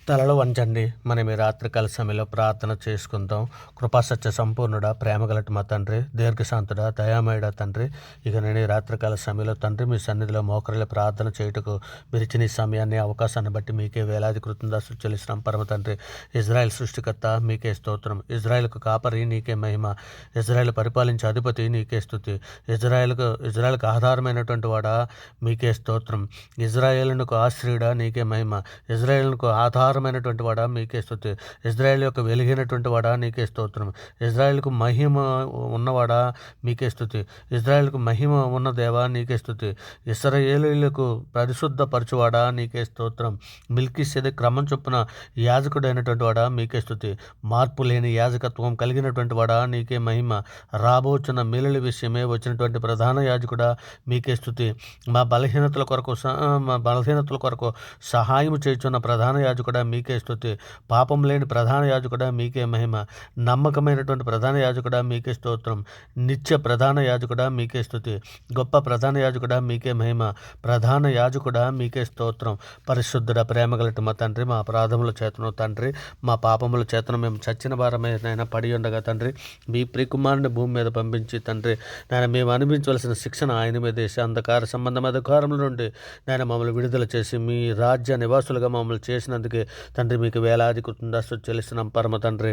తలలు వంచండి. మనం ఈ రాత్రికాల సమయంలో ప్రార్థన చేసుకుందాం. కృపాసత్య సంపూర్ణుడా, ప్రేమగలటి మా తండ్రి, దీర్ఘశాంతుడా, దయామయుడా తండ్రి, ఇక నేను ఈ రాత్రికాల సమయంలో తండ్రి మీ సన్నిధిలో మోకరిల్లి ప్రార్థన చేయుటకు మీరు ఇచ్చిన ఈ సమయాన్ని, అవకాశాన్ని బట్టి మీకే వేలాది కృతజ్ఞతలు చెల్లిస్తున్నాం. పరమ తండ్రి, ఇజ్రాయెల్ సృష్టికర్త మీకే స్తోత్రం. ఇజ్రాయెల్కు కాపరి నీకే మహిమ. ఇజ్రాయెల్ పరిపాలించే అధిపతి నీకే స్తుతి. ఇజ్రాయెల్కు ఆధారమైనటువంటి వాడా మీకే స్తోత్రం. ఇజ్రాయేలునకు ఆశ్రయుడా నీకే మహిమ. ఇజ్రాయేలునకు ఆధారమైనటువంటి వాడా మీకే స్తుతి. ఇజ్రాయేల్ యొక్క వెలిగినటువంటి వాడా నీకే స్తోత్రం. ఇజ్రాయేల్కు మహిమ ఉన్నవాడా మీకే స్తుతి. ఇజ్రాయేల్కు మహిమ ఉన్న దేవా నీకే స్తుతి. ఇశ్రాయేలీయులకు పరిశుద్ధపరచువాడా నీకే స్తోత్రం. మిల్కీసెదెకు క్రమం చొప్పున యాజకుడైనటువంటి వాడా మీకే స్తుతి. మార్పు లేని యాజకత్వం కలిగినటువంటి వాడా నీకే మహిమ. రాబోచున్న మేలుల విషయమే వచ్చినటువంటి ప్రధాన యాజకుడా మీకే స్తుతి. మా బలహీనతల కొరకు సహాయం చేయుచున్న ప్రధాన యాజకుడా మీకే స్తుతి. పాపం లేని ప్రధాన యాజకుడా మీకే మహిమ. నమ్మకమైనటువంటి ప్రధాన యాజకుడా మీకే స్తోత్రం. నిత్య ప్రధాన యాజకుడా మీకే స్తుతి. గొప్ప ప్రధాన యాజకుడా మీకే మహిమ. ప్రధాన యాజకుడా మీకే స్తోత్రం. పరిశుద్ధుడ, ప్రేమగలటి మా తండ్రి, మా అపరాధముల చేతను తండ్రి, మా పాపముల చేతను మేము చచ్చిన వారమే నాయన పడి ఉండగా తండ్రి, మీ ప్రియకుమారుని భూమి మీద పంపించి తండ్రి నాయన మేము అనుభవించవలసిన శిక్షణ ఆయన మీద వేసి అంధకార సంబంధం అధికారముల నుండి నాయన మమ్మల్ని విడుదల చేసి మీ రాజ్య నివాసులుగా మమ్మల్ని చేసినందుకే తండ్రి మీకు వేలాది కృతజ్ఞతలు చెల్లిస్తున్నాం. పరమ తండ్రి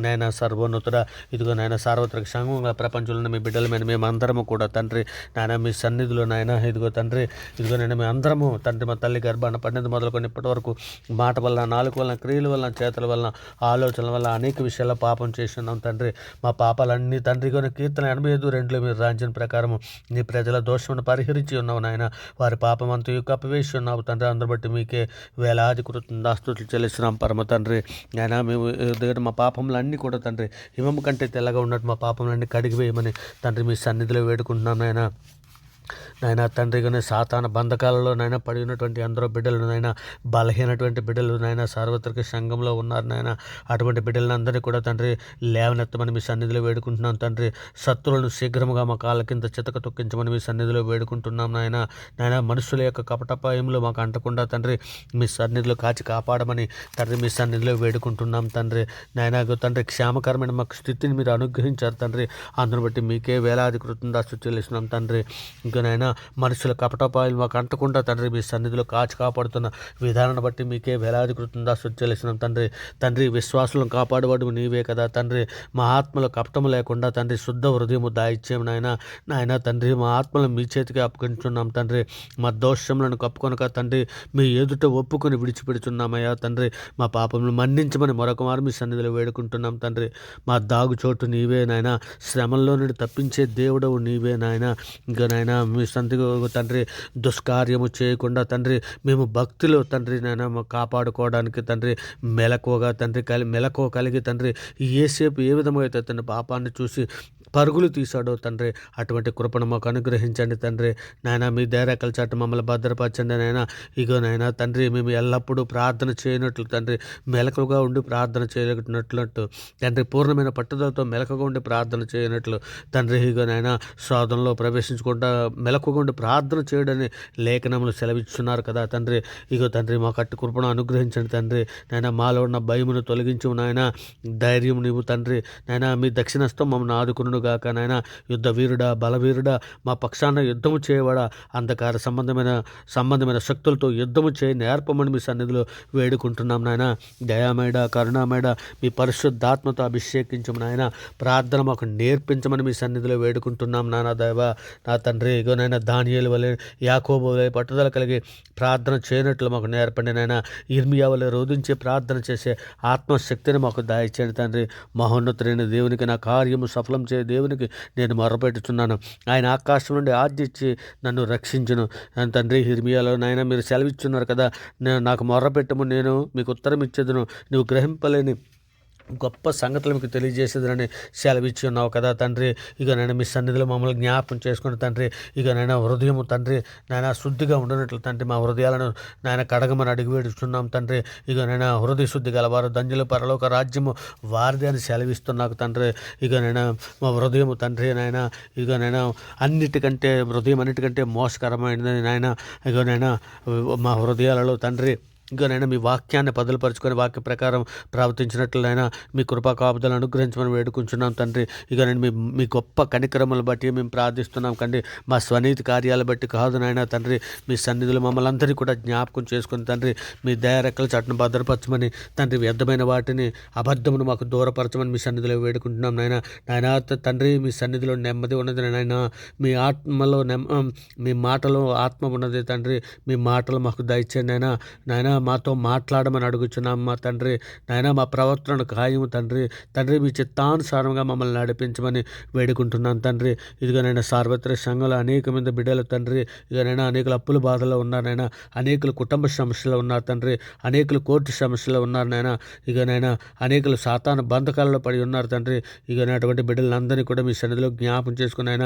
నాయన సర్వోన్నతుడా, ఇదిగో నాయన సార్వత్రిక సంఘంగా ప్రపంచంలో మీ బిడ్డలమైన మేము అందరము కూడా తండ్రి నాయన మీ సన్నిధిలో నాయన ఇదిగో తండ్రి ఇదిగో నేను మీ అందరము తండ్రి మా తల్లి గర్భాన పన్నెండు మొదలుకొని ఇప్పటి వరకు మాట వల్ల, నాలుగు వలన, క్రియల వలన, చేతుల వలన, ఆలోచనల వల్ల అనేక విషయాల్లో పాపం చేస్తున్నాం తండ్రి. మా పాపాలన్నీ తండ్రి కొన్ని కీర్తన 85:2 మీరు రాంచిన ప్రకారము నీ ప్రజల దోషమును పరిహరించి ఉన్నావు నాయన. వారి పాపం అంతా కప్పివేసి ఉన్నావు తండ్రి. అందరు బట్టి మీకే వేలాది కృతజ్ఞతలు చెల్లిస్తున్నాం. పరమ తండ్రి ఆయన మేము దగ్గర మా పాపములన్నీ కూడా తండ్రి హిమము కంటే తెల్లగా ఉన్నట్టు మా పాపములన్నీ కడిగివేయమని తండ్రి మీ సన్నిధిలో వేడుకుంటున్నాం నాయన తండ్రి. కానీ సాతాన బంధకాలలో నాయన పడి ఉన్నటువంటి అందరూ బిడ్డలు నాయన, బలహీనటువంటి బిడ్డలు నాయన సార్వత్రిక సంఘంలో ఉన్నారు నాయన. అటువంటి బిడ్డలందరినీ కూడా తండ్రి లేవనెత్తమని మీ సన్నిధిలో వేడుకుంటున్నాం తండ్రి. శత్రువులను శీఘ్రముగా మా కాళ్ళ కింద చితక తొక్కించమని మీ సన్నిధిలో వేడుకుంటున్నాం నాయన. మనుషుల యొక్క కపటపాయములు మాకు అంటకుండా తండ్రి మీ సన్నిధిలో కాచి కాపాడమని తండ్రి మీ సన్నిధిలో వేడుకుంటున్నాం తండ్రి. నాయన తండ్రి క్షేమకరమైన మాకు స్థితిని మీరు అనుగ్రహించారు తండ్రి. అందును బట్టి మీకే వేలాది కృతజ్ఞతలు చెల్లిస్తున్నాం తండ్రి. ఇంకా నాయన మనుషుల కపటపాయలు మాకు అంటకుండా తండ్రి మీ సన్నిధిలో కాచి కాపాడుతున్న విధానాన్ని బట్టి మీకే వేలాది కృతజ్ఞతలు చెల్లిస్తున్నాం తండ్రి. విశ్వాసులను కాపాడేవాడు నీవే కదా తండ్రి. మా ఆత్మలో కపటము లేకుండా తండ్రి శుద్ధ హృదయము దాయిచ్చాము నాయన తండ్రి. మా ఆత్మలను మీ చేతికి అప్పగించున్నాం తండ్రి. మా దోషములను కప్పుకొనక తండ్రి మీ ఎదుట ఒప్పుకొని విడిచిపెడుచున్నామయ్యా తండ్రి. మా పాపములు మన్నించమని మరొక మారు మీ సన్నిధిలో వేడుకుంటున్నాం తండ్రి. మా దాగుచోటు నీవే నాయన. శ్రమంలో నుండి తప్పించే దేవుడవు నీవే నాయన. ఇంకా నాయన మీ సంతిగా తండ్రి దుష్కార్యము చేయకుండా తండ్రి మేము భక్తిలో తండ్రి నాయన కాపాడుకోవడానికి తండ్రి మెలకువగా తండ్రి మెలకువ కలిగి తండ్రి ఏసేపు ఏ విధంగా అయితే తండ్రి పాపాన్ని చూసి పరుగులు తీశాడో తండ్రి అటువంటి కృపను మాకు అనుగ్రహించండి తండ్రి. నాయన మీ దైరకల చాటు మమ్మల్ని భద్రపరచండి నాయన. ఇగో నాయన తండ్రి మేము ఎల్లప్పుడూ ప్రార్థన చేయనట్లు తండ్రి మెలకుగా ఉండి ప్రార్థన చేయనట్లు తండ్రి పూర్ణమైన పట్టుదలతో మెలకుగా ఉండి ప్రార్థన చేయనట్లు తండ్రి. ఇగో నాయన శోధనలో ప్రవేశించకుండా మెలకుగా ఉండి ప్రార్థన చేయడని లేఖనములు సెలవిస్తున్నారు కదా తండ్రి. ఇగో తండ్రి మా కట్టు కృపను అనుగ్రహించండి తండ్రి. నాయన మాలో ఉన్న భయమును తొలగించు నాయన. ధైర్యం నీవు తండ్రి నాయన. మీ దక్షిణస్థం మమ్మల్ని ఆదుకును గాక నాయన. యుద్ధ వీరుడా, బలవీరుడా, మా పక్షాన యుద్ధము చేయవాడా, అంధకార సంబంధమైన శక్తులతో యుద్ధము చేయ నేర్పమని మీ సన్నిధిలో వేడుకుంటున్నాం నాయన. దయామేడ, కరుణామేడ మీ పరిశుద్ధాత్మతో అభిషేకించము నాయన. ప్రార్థన మాకు నేర్పించమని మీ సన్నిధిలో వేడుకుంటున్నాం నాన్న దేవ నా తండ్రి. ఇగో నాయన దానియేలు వలె, యాకోబు వలె పట్టుదల కలిగి ప్రార్థన చేయనట్లు మాకు నేర్పండి నాయన. ఇర్మియా వలె రోధించే ప్రార్థన చేసే ఆత్మశక్తిని మాకు దాయిచేయండి తండ్రి. మహోన్నతుడైన దేవునికి నా కార్యము సఫలం చే దేవునికి నేను మొర్రపెట్టుచున్నాను. ఆయన ఆకాశం నుండి ఆజ్ఞించి నన్ను రక్షించును తండ్రి. ఇర్మియాలో నాయన మీరు సెలవిచ్చున్నారు కదా, నాకు మొర్రపెట్టము నేను మీకు ఉత్తరం ఇచ్చేదును, నువ్వు గ్రహింపలేని గొప్ప సంగతులు మీకు తెలియజేసేదని సెలవిచ్చి ఉన్నావు కదా తండ్రి. ఇక నేను మీ సన్నిధిలో మమ్మల్ని జ్ఞాపకం చేసుకుని తండ్రి. ఇక నేను హృదయము తండ్రి నాయన శుద్ధిగా ఉండనట్లు తండ్రి మా హృదయాలను నాయన కడగమని అడిగి వేడుచున్నాం తండ్రి. ఇక నేను హృదయ శుద్ధి గలవారు ధన్యులు పరలోక రాజ్యము వారిది అని సెలవిస్తున్నాకు తండ్రి. ఇక నేను మా హృదయము తండ్రి నాయన. ఇక నేను హృదయం అన్నిటికంటే మోసకరమైనది నాయన. ఇక నేను మా హృదయాలలో తండ్రి ఇకనైనా మీ వాక్యాన్ని బదులుపరుచుకొని వాక్య ప్రకారం ప్రవర్తించినట్లయినా మీ కృపా కాపుదలను అనుగ్రహించమని వేడుకుంటున్నాం తండ్రి. ఇక నేను మీ గొప్ప కనికరములు బట్టి మేము ప్రార్థిస్తున్నాం కండి. మా స్వనీతి కార్యాలు బట్టి కాదు నాయన తండ్రి. మీ సన్నిధిలో మమ్మల్ని అందరినీ కూడా జ్ఞాపకం చేసుకుని తండ్రి మీ దయారెక్కల చాటును భద్రపరచమని తండ్రి వ్యర్థమైన వాటిని అబద్ధమును మాకు దూరపరచమని మీ సన్నిధిలో వేడుకుంటున్నాం నాయన తండ్రి. మీ సన్నిధిలో నెమ్మది ఉన్నది నాయన. మీ ఆత్మలో మీ మాటలో ఆత్మ ఉన్నది తండ్రి. మీ మాటలు మాకు దయచేయండి నాయన. మాతో మాట్లాడమని అడుగుచున్నాం మా తండ్రి. నాయన మా ప్రవర్తనను ఖాయము తండ్రి మీ చిత్తానుసారంగా మమ్మల్ని నడిపించమని వేడుకుంటున్నాను తండ్రి. ఇదిగోనైనా సార్వత్రిక సంఘంలో అనేక మంది బిడ్డలు తండ్రి. ఇదిగోనైనా అనేకులు అప్పుల బాధలో ఉన్నారనైనా, అనేకులు కుటుంబ సమస్యలు ఉన్నారు తండ్రి, అనేకులు కోర్టు సమస్యలు ఉన్నారు నాయన. ఇకనైనా అనేకులు సాతాను బంధకాలలో పడి ఉన్నారు తండ్రి. ఇక అటువంటి బిడ్డలందరినీ కూడా మీ సన్నిధిలో జ్ఞాపం చేసుకుని ఆయన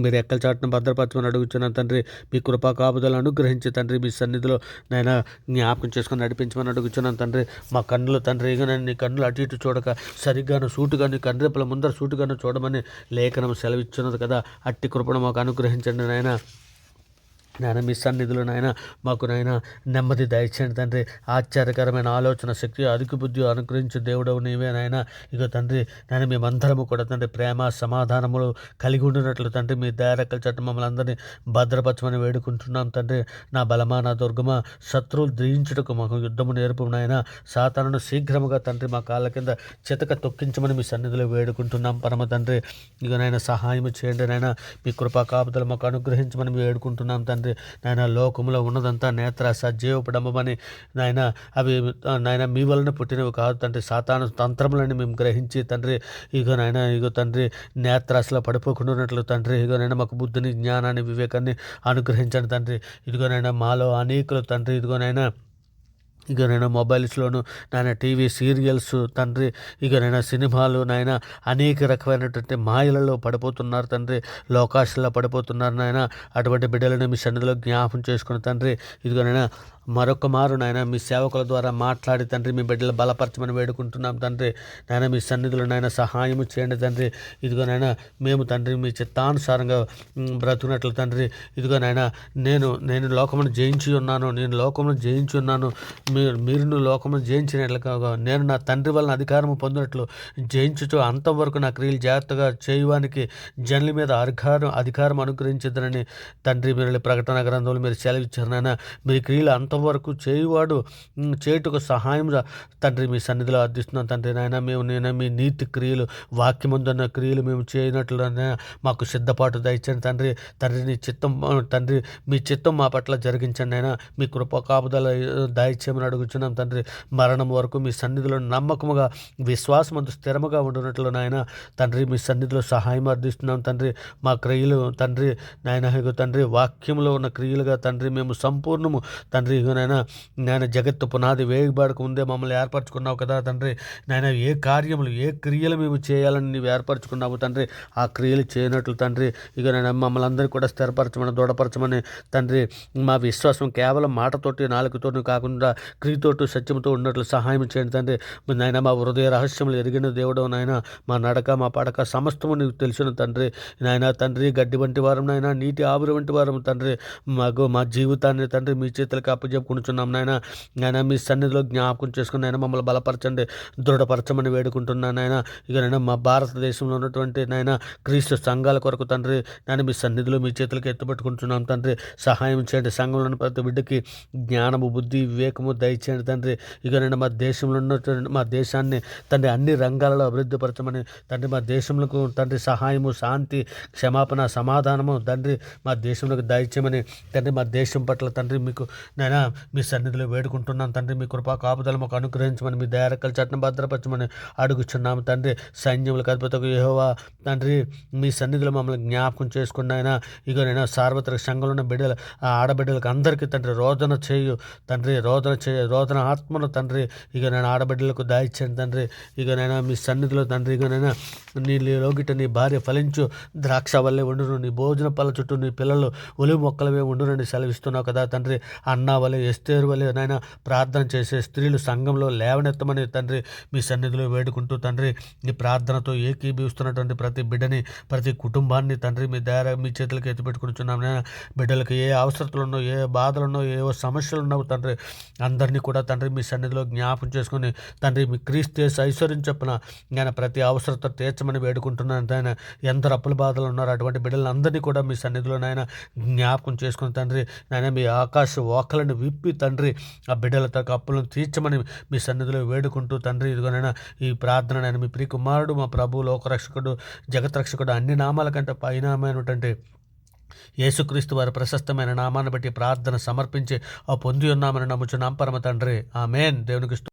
మీరు ఎక్కల చాటును భద్రపరచమని అడుగుతున్నాను తండ్రి. మీ కృపా కాపుదలను అనుగ్రహించి తండ్రి మీ సన్నిధిలో నాయన జ్ఞాపకం చేసుకుని నడిపించమని అడుగుతున్నాను తండ్రి. మా కన్నులు తండ్రి ఇక నీ కన్నులు అటు ఇటు చూడక సరిగ్గాను సూటుగా నీ కన్నురేపల ముందర సూటుగాను చూడమని లేఖనం సెలవిచ్చున్నది కదా. అట్టి కృపను మాకు అనుగ్రహించండి నాయన. మీ సన్నిధిలో మాకు నెమ్మది దయచేయండి తండ్రి. ఆశ్చర్యకరమైన ఆలోచన శక్తి అధిక బుద్ధి అనుగ్రహించు దేవుడవు నీవే నాయన. ఇక తండ్రి మేమందరము కూడా తండ్రి ప్రేమ సమాధానములు కలిగి ఉండినట్లు తండ్రి మీ దయారెక్కల చట్టం మమ్మల్ని అందరినీ భద్రపరచమని వేడుకుంటున్నాం తండ్రి. నా బలమా నా దుర్గమా శత్రువులు ద్రయించుటకు మాకు యుద్ధము నేర్పు నాయన. సాతానును శీఘ్రముగా తండ్రి మా కాళ్ళ కింద చితక తొక్కించమని మీ సన్నిధిలో వేడుకుంటున్నాం పరమ తండ్రి. ఇక సహాయం చేయండి నాయన. మీ కృపా కాపుదలు మాకు అనుగ్రహించమని వేడుకుంటున్నాం తండ్రి. లోకంలో ఉన్నదంతా నేత్రాస జీవపడమని అవి మీ వలన పుట్టినవి కాదు తండ్రి. సాతాను తంత్రములని మేము గ్రహించి తండ్రి ఇగో తండ్రి నేత్రాసలో పడిపోకుండా తండ్రి. మాకు బుద్ధిని జ్ఞానాన్ని వివేకాన్ని అనుగ్రహించండి తండ్రి. మాలో అనేకులు తండ్రి మొబైల్స్లోను టీవీ సీరియల్స్ తండ్రి సినిమాలు అనేక రకమైనటువంటి మాయలలో పడిపోతున్నారు తండ్రి. లోకాశలో పడిపోతున్నారు అటువంటి బిడ్డలను మీ సన్నిధిలో జ్ఞాపం చేసుకుని తండ్రి. మరొక మారు మీ సేవకుల ద్వారా మాట్లాడి తండ్రి మీ బిడ్డలు బలపరచమని వేడుకుంటున్నాం తండ్రి. మీ సన్నిధిలో సహాయం చేయండి తండ్రి. మేము తండ్రి మీ చిత్తానుసారంగా బ్రతుకున్నట్లు తండ్రి. నేను లోకమును జయించి ఉన్నాను, మీరు లోకమును జయించినట్లుగా నేను నా తండ్రి వలన అధికారము పొందినట్లు జయించుచు అంతవరకు నా క్రియలు జాగ్రత్తగా చేయడానికి జనుల మీద అధికారం అనుగ్రహించదనని తండ్రి మీరు ప్రకటన గ్రంథంలో మీరు సెలవిచ్చారు మీ క్రియలు అంతవరకు చేయువాడు చేయుటకు సహాయం తండ్రి మీ సన్నిధిలో అర్థిస్తున్నాను తండ్రి. మేము మీ నీతి క్రియలు వాక్యముందన్న క్రియలు మేము చేయనట్లు మాకు సిద్ధపాటు దయచండి తండ్రి. నీ చిత్తం తండ్రి మీ చిత్తం మా పట్ల జరిగించండి మీ కృప కాపుదల దయచేయమని అడుగుచున్నాం తండ్రి. మరణం వరకు మీ సన్నిధిలో నమ్మకముగా విశ్వాసమందు స్థిరముగా ఉండునట్లు తండ్రి మీ సన్నిధిలో సహాయం అర్థిస్తున్నాం తండ్రి. మా క్రియలు తండ్రి తండ్రి వాక్యంలో ఉన్న క్రియలుగా తండ్రి మేము సంపూర్ణము తండ్రి. జగత్తు పునాది వేయబడక ముందే మమ్మల్ని ఏర్పరచుకున్నావు కదా తండ్రి. ఏ కార్యములు ఏ క్రియలు మేము చేయాలని నీవు ఏర్పరచుకున్నావు తండ్రి. ఆ క్రియలు చేయనట్లు తండ్రి మమ్మల్ని అందరినీ కూడా స్థిరపరచమని దృఢపరచమని తండ్రి. మా విశ్వాసం కేవలం మాటతోటి నాలుగుతోటి కాకుండా క్రియతోటి సత్యంతో ఉన్నట్లు సహాయం చేయండి తండ్రి. మా హృదయ రహస్యములు ఎరిగిన దేవుడు మా నడక మా పడక సమస్తము నీకు తెలిసిన తండ్రి. తండ్రి గడ్డి వంటి వారం నీటి ఆవిరి వంటి వారం తండ్రి. మా జీవితాన్ని తండ్రి మీ చేతులకు అప్పచెప్పుకుంటున్నాం మీ సన్నిధిలో జ్ఞాపకం చేసుకుని మమ్మల్ని బలపరచండి, దృఢపరచమని వేడుకుంటున్నాను మా భారతదేశంలో ఉన్నటువంటి క్రీస్తు సంఘాల కొరకు తండ్రి మీ సన్నిధిలో మీ చేతులకు ఎత్తుపెట్టుకుంటున్నాం తండ్రి. సహాయం చేయండి. సంఘంలోని ప్రతి బిడ్డకి జ్ఞానము బుద్ధి వివేకము దయచేయండి తండ్రి. మా దేశంలో ఉన్నటువంటి మా దేశాన్ని తండ్రి అన్ని రంగాలలో అభివృద్ధిపరచమని తండ్రి. మా దేశంలో తండ్రి సహాయము శాంతి క్షమాపణ సమాధానము తండ్రి మా దేశంలోకి దయచేయమని తండ్రి. మా దేశం పట్ల తండ్రి మీకు మీ సన్నిధిలో వేడుకుంటున్నాను తండ్రి. మీ కృపా కాపుదల మాకు అనుగ్రహించమని మీ దయారెక్కల చట్టం భద్రపరచమని అడుగుచున్నాము తండ్రి. సైన్యములకు అధిపతికి యెహోవా తండ్రి మీ సన్నిధిలో మమ్మల్ని జ్ఞాపకం చేసుకున్నాయినా సార్వత్రిక సంఘంలో ఉన్న బిడ్డలు ఆడబిడ్డలకు అందరికీ తండ్రి రోదన చేయు తండ్రి. రోదన ఆత్మను తండ్రి ఆడబిడ్డలకు దాయిచ్చాను తండ్రి. మీ సన్నిధిలో తండ్రి నీ లోగిట నీ భార్య ఫలించు ద్రాక్ష వల్లే ఉండును, నీ భోజన పళ్ళ చుట్టూ నీ పిల్లలు ఒలివి మొక్కలవే ఉండునని సెలవిస్తున్నావు కదా తండ్రి. అన్నా వలె వలె ఎస్తేరు వలె నాయన ప్రార్థన చేసే స్త్రీలు సంఘంలో లేవనెత్తమని తండ్రి మీ సన్నిధిలో వేడుకుంటూ తండ్రి ఈ ప్రార్థనతో ఏకీభవిస్తున్నటువంటి ప్రతి బిడ్డని ప్రతి కుటుంబాన్ని తండ్రి మీ చేతులకి ఎత్తిపెట్టుకుంటున్నాం నాయన. బిడ్డలకు ఏ అవసరతలు ఉన్నో ఏ బాధలు ఉన్నో ఏవో సమస్యలు ఉన్నావు తండ్రి అందరినీ కూడా తండ్రి మీ సన్నిధిలో జ్ఞాపం చేసుకుని తండ్రి మీ క్రీస్తు ఐశ్వర్యం చెప్పిన నేను ప్రతి అవసరత తీర్చమని వేడుకుంటున్నాను నాయన. ఎందరు అప్పుల బాధలు ఉన్నారో అటువంటి బిడ్డలందరినీ కూడా మీ సన్నిధిలో నాయన జ్ఞాపకం చేసుకుని తండ్రి నాయన మీ ఆకాశ ఓకలను విప్పి తండ్రి ఆ బిడ్డలతో అప్పులను తీర్చమని మీ సన్నిధిలో వేడుకుంటూ తండ్రి ఇదిగోనైనా ఈ ప్రార్థన నేను మీ ప్రియ కుమారుడు మా ప్రభు లోకరక్షకుడు జగత్రక్షకుడు అన్ని నామాల కంటే పైనామైనటువంటి యేసుక్రీస్తు వారి ప్రశస్తమైన నామాన్ని బట్టి ప్రార్థన సమర్పించి ఆ పొంది ఉన్నామని నమ్ముచున్నాం పరమ తండ్రి. ఆమేన్. దేవునికి